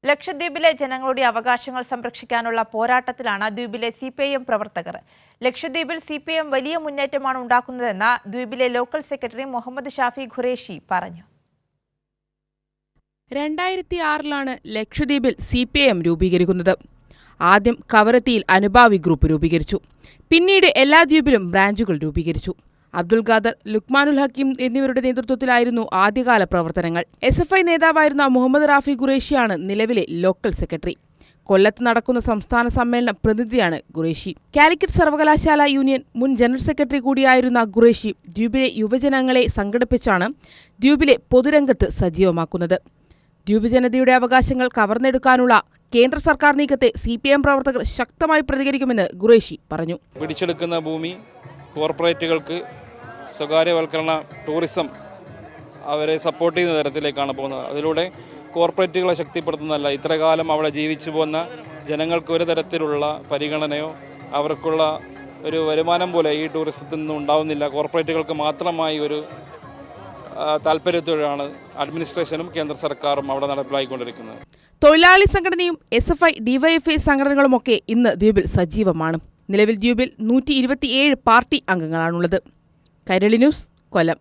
ലക്ഷദ്വീപിലെ ജനങ്ങളുടെ അവകാശങ്ങൾ സംരക്ഷിക്കാനുള്ള പോരാട്ടത്തിലാണ് ദ്വീപിലെ സിപിഐഎം പ്രവർത്തകർ. ലക്ഷദ്വീപിൽ സിപിഐഎം വലിയ മുന്നേറ്റമാണ് ഉണ്ടാക്കുന്നതെന്ന് ദ്വീപിലെ ലോക്കൽ സെക്രട്ടറി മുഹമ്മദ് ഷാഫി ഖുറേഷി പറഞ്ഞു. 2006 ലക്ഷദ്വീപിൽ സിപിഐഎം രൂപീകരിക്കുന്നത്. ആദ്യം കവരത്തിയിൽ അനുഭാവി ഗ്രൂപ്പ് രൂപീകരിച്ചു. പിന്നീട് എല്ലാ ദ്വീപിലും ബ്രാഞ്ചുകൾ രൂപീകരിച്ചു. അബ്ദുൽ ഖാദർ, ലുക്മാനുൽ ഹക്കീം എന്നിവരുടെ നേതൃത്വത്തിലായിരുന്നു ആദ്യകാല പ്രവർത്തനങ്ങൾ. SFI നേതാവായിരുന്ന മുഹമ്മദ് റാഫി ഖുറേഷിയാണ് നിലവിലെ ലോക്കൽ സെക്രട്ടറി. കൊല്ലത്ത് നടക്കുന്ന സംസ്ഥാന സമ്മേളനം പ്രതിനിധിയാണ് ഖുറേഷി. കാലിക്കറ്റ് സർവകലാശാല യൂണിയൻ മുൻ ജനറൽ സെക്രട്ടറി കൂടിയായിരുന്ന ഖുറേഷി ദ്വീപിലെ യുവജനങ്ങളെ സംഘടിപ്പിച്ചാണ് ദ്വീപിലെ പൊതുരംഗത്ത് സജീവമാക്കുന്നത്. ദ്വീപ് ജനതയുടെ അവകാശങ്ങൾ കവർന്നെടുക്കാനുള്ള കേന്ദ്ര സർക്കാർ നീക്കത്തെ CPIM പ്രവർത്തകർ ശക്തമായി പ്രതികരിക്കുമെന്ന് ഖുറേഷി പറഞ്ഞു. പിടിച്ചെടുക്കുന്ന ഭൂമി കോർപ്പറേറ്റുകൾക്ക് സ്വകാര്യവൽക്കരണ ടൂറിസം അവരെ സപ്പോർട്ട് ചെയ്യുന്ന തരത്തിലേക്കാണ് പോകുന്നത്. അതിലൂടെ കോർപ്പറേറ്റുകളെ ശക്തിപ്പെടുത്തുന്നതല്ല, ഇത്രകാലം അവിടെ ജീവിച്ചു പോകുന്ന ജനങ്ങൾക്ക് ഒരു തരത്തിലുള്ള പരിഗണനയോ അവർക്കുള്ള ഒരു വരുമാനം പോലെ ഈ ടൂറിസത്തിൽ നിന്നും ഉണ്ടാവുന്നില്ല. കോർപ്പറേറ്റുകൾക്ക് മാത്രമായി ഒരു താല്പര്യത്തോടെയാണ് അഡ്മിനിസ്ട്രേഷനും കേന്ദ്ര സർക്കാരും അവിടെ നടപ്പിലാക്കിക്കൊണ്ടിരിക്കുന്നത്. തൊഴിലാളി സംഘടനയും SFI, DYFI സംഘടനകളുമൊക്കെ ഇന്ന് ദ്വീപിൽ സജീവമാണ്. നിലവിൽ ദ്വീപിൽ 127 പാർട്ടി അംഗങ്ങളാണുള്ളത്. കൈരളി ന്യൂസ്, കൊല്ലം.